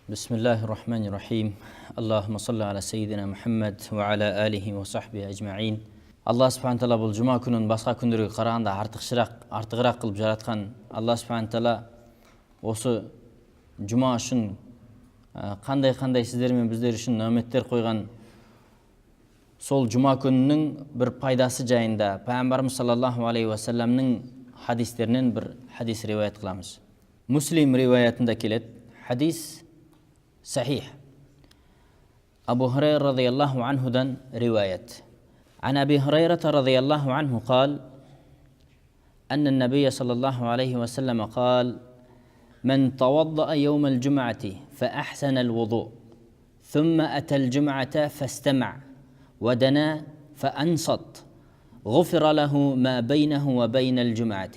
Бисмиллахир-рахманир-рахим. Аллахумма салли аля сейдина Мухаммад ва аля алихи ва сахби ажмаин. Алла субхана тағала бұл жұма күнін басқа күндерге қарағанда артығырақ қылып жаратқан. Алла субхана тағала осы жұма үшін қандай сіздер мен біздер үшін нәметтер қойған. Сол жұма күнінің бір пайдасы жайында Пайғамбарымыз саллаллаху алейхи ва салламның хадистерінен бір хадис риwayat қыламыз. Муслим риwayatында келеді. Хадис صحيح. أبو هريرة رضي الله عنه دن رواية عن أبي هريرة رضي الله عنه قال أن النبي صلى الله عليه وسلم قال من توضأ يوم الجمعة فأحسن الوضوء ثم أتى الجمعة فاستمع ودنا فأنصت غفر له ما بينه وبين الجمعة.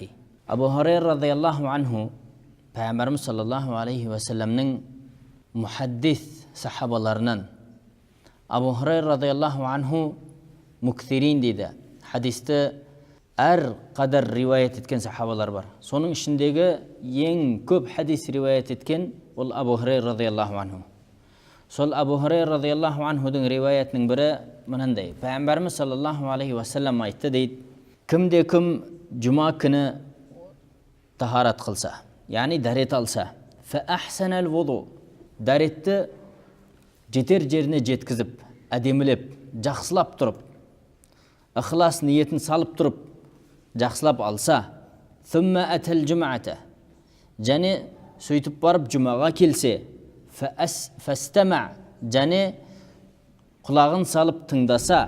أبو هريرة رضي الله عنه Peygamberimiz sallallahu aleyhi ve sellem'nin muhaddis sahabalarından Abu Hurayra radıyallahu anhu muktirin dedi. Hadiste kadar rivayet etken sahabalar var. Sonun içindeki en köp hadis rivayet etken ol Abu Hurayra radıyallahu anhu. Sol Abu Hurayra radıyallahu anhu'nun rivayetinin biri mınanday. Peygamberimiz sallallahu aleyhi ve sellem aytti deydi. Kimde kim cuma günü taharat kılsa, yani daret alsa, fe ahsanal vudu, daretті жетер жеріне жеткізіп, әдемілеп, жақсылап тұрып, ықылас ниетін салып тұрып, жақсылап алса, thumma atal jum'ata, және сөйтіп барып жұмаға келсе, fastama, және құлағын салып тыңдаса,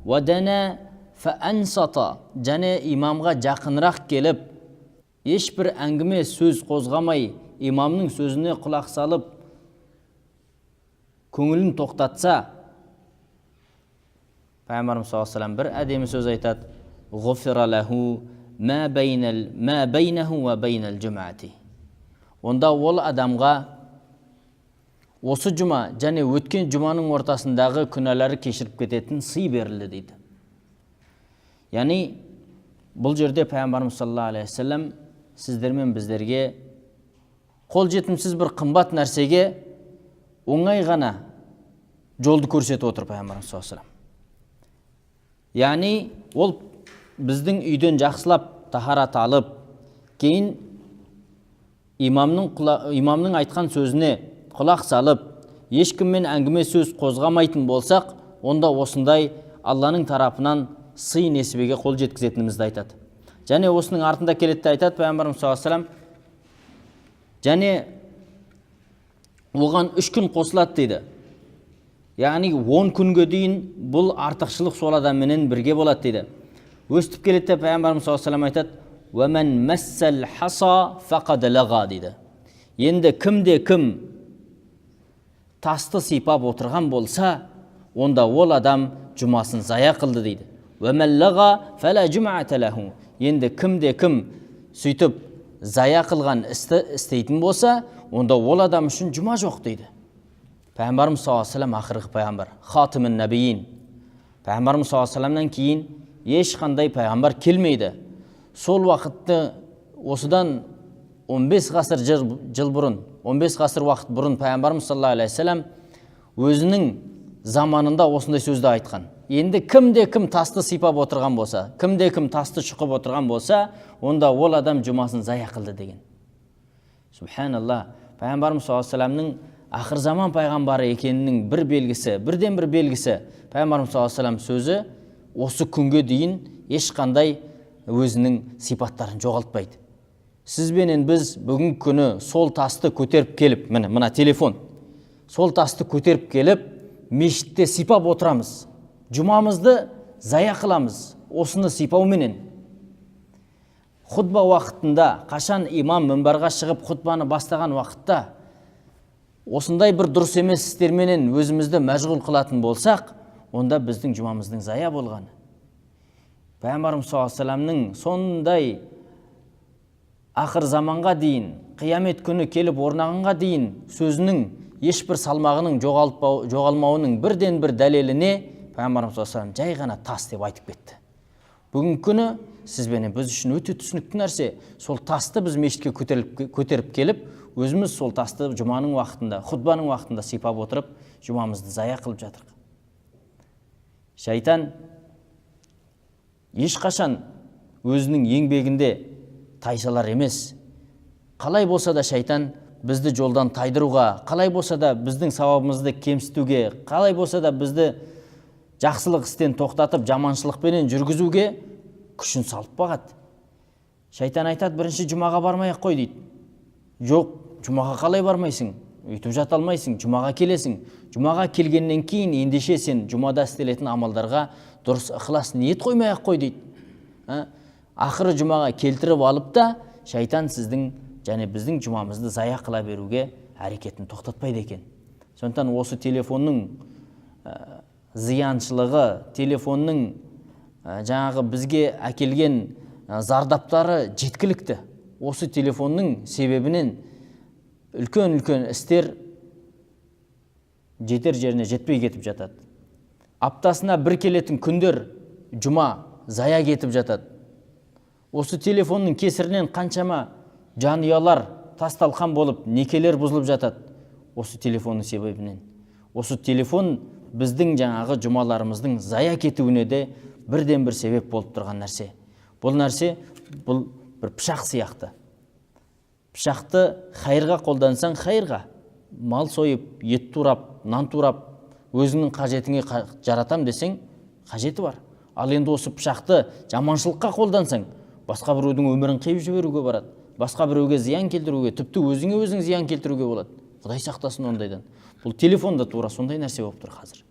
wadana faansata, және имамға жақынырақ келіп, ешбір әңгіме сөз қозғамай, имамның сөзіне құлақ салып, көңілін тоқтатса, Пайғамбарымыз саллаллаху алейхи ва саллям бір әдемі сөз айтады. Ғуфира лаху ма байнаху ва байнал жумати. Онда ол адамға осы жұма және өткен жұманың ортасындағы күнәлары кешіріп кететін сый берілді дейді. Яғни бұл жерде Пайғамбарымыз саллаллаху алейхи ва саллям сіздер мен біздерге қол жетімсіз бір қымбат нәрсеге оңай ғана жолды көрсетіп отыр Пайғамбарымыз саллаллаху алейхи ва саллям. Яғни ол біздің үйден жақсылап тахарат алып, кейін имамның айтқан сөзіне құлақ салып, ешкіммен әңгіме сөз қозғамайтын болсақ, онда осындай Алланың тарапынан сый несібеге қол жеткізетінімізді айтады. Және осының артында келетті айтады Пайғамбарымыз саллаллаху алейхи ва саллям. Және оған 3 күн қосылады дейді. Яғни 10 күнге дейін бұл артықшылық сол адамменен бірге болады дейді. Өстіп келетті Пайғамбарымыз саллаллаху алейхи ва саллям айтады: "Уәмән мәссәл хаса фақад лага" дейді. Енді кім тасты сипап отырған болса, онда ол адам жұмасын зая қылды дейді. "Уәмән лага фәлә жумата лаху". Енді кім сөйтіп зая қылған істі істейтін болса, онда ол адам үшін жұма жоқ дейді. Пайғамбарымыз саллаллаху алейхи ва саллям ақырғы пайғамбар, хатимун набиин. Пайғамбарымыз саллаллаху алейхи ва саллямнан кейін ешқандай пайғамбар келмейді. Сол уақытты осыдан 15 ғасыр жыл бұрын, 15 ғасыр уақыт бұрын Пайғамбарымыз саллаллаху алейхи ва саллям өзінің заманында осындай сөзді айтқан. Енді кім тасты сипап отырған болса, кім тасты шұқып отырған болса, онда ол адам жұмасын зая қылды деген. Субханалла. Пайғамбарымыз саллаллаху алейхи ва саллямның ақыр заман пайғамбары екенінің бірден бір белгісі Пайғамбарымыз саллаллаху алейхи ва саллям сөзі осы күнге дейін ешқандай өзінің сипаттарын жоғалтпайды. Сізбенен біз бүгінгі күні сол тасты көтеріп келіп, мына телефон, сол тасты көтеріп келіп, мешітте сипап отырамыз. Жұмамызды зая қыламыз осыны сипауменен. Хутба уақытында, қашан имам мінбарға шығып хутбаны бастаған уақытта осындай бір дұрыс емес істерменен өзімізді мәжғұл қылатын болсақ, онда біздің жұмамыздың зая болғаны. Пайғамбарымыз саллаллаху алейхи ва саллямның сондай ақыр заманға дейін, қиямет күні келіп орнағанға дейін сөзінің ешбір салмағының жоғалмауының бірден бір дәлеліне Пайғамбарымыз саллаллаху алейхи ва саллям жай ғана тас деп айтып кетті. Бүгінгі күні сізбенен біз үшін өте түсінікті нәрсе. Сол тасты біз мешітке көтеріп келіп, өзіміз сол тасты жұманың уақытында, хутбаның уақытында сипап отырып, жұмамызды зая қылып жатырық. Шайтан ешқашан өзінің еңбегінде тайсалар емес. Қалай болса да шайтан бізді жолдан тайдыруға, қалай болса да біздің сауабымызды кемсітуге, қалай болса да бізді жақсылық істен тоқтатып, жаманшылықпенен жүргізуге күшін салып бағады. Шайтан айтады, бірінші жұмаға бармай-ақ қой дейді. Жоқ, жұмаға қалай бармайсың? Үйтіп жата алмайсың, жұмаға келесің. Жұмаға келгеннен кейін ендеше сен жұмада істелетін амалдарға дұрыс ықылас ниет қоймай-ақ қой дейді. Ақыры жұмаға келтіріп алып та, шайтан сіздің және біздің жұмамызды зая қыла беруге әрекетін тоқтатпайды екен. Сондықтан осы телефонның зияншылығы, телефонның жаңағы бізге әкелген зардаптары жеткілікті. Осы телефонның себебінен үлкен істер жетер жеріне жетпей кетіп жатады. Аптасына бір келетін күндер жұма зая кетіп жатады. Осы телефонның кесірінен қаншама жанұялар тасталқан болып, некелер бұзылып жатады. Осы телефонның себебінен. Осы телефон біздің жаңағы жұмаларымыздың зая кетуіне де бірден бір себеп болып тұрған нәрсе. Бұл нәрсе бұл бір пышақ сияқты. Пышақты қайырға қолдансаң қайырға, мал сойып, ет турап, нан турап, өзіңнің қажетіңе жаратам десең, қажеті бар. Ал енді осы пышақты жаманшылыққа қолдансаң, басқа біреудің өмірін қиып жіберуге барады. Басқа біреуге зиян келтіруге, тіпті өзіңе өзің зиян келтіруге болады. Құдай сақтасын ондайдан. Бұл телефонда тура сондай нәрсе болып тұр қазір.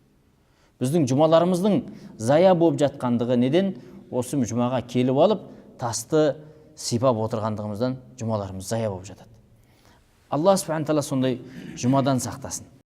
Біздің жұмаларымыздың зая болып жатқандығы неден? Осы жұмаға келіп алып, тасты сипап отырғандығымыздан жұмаларымыз зая болып жатады. Алла субхана тағала сондай жұмадан сақтасын.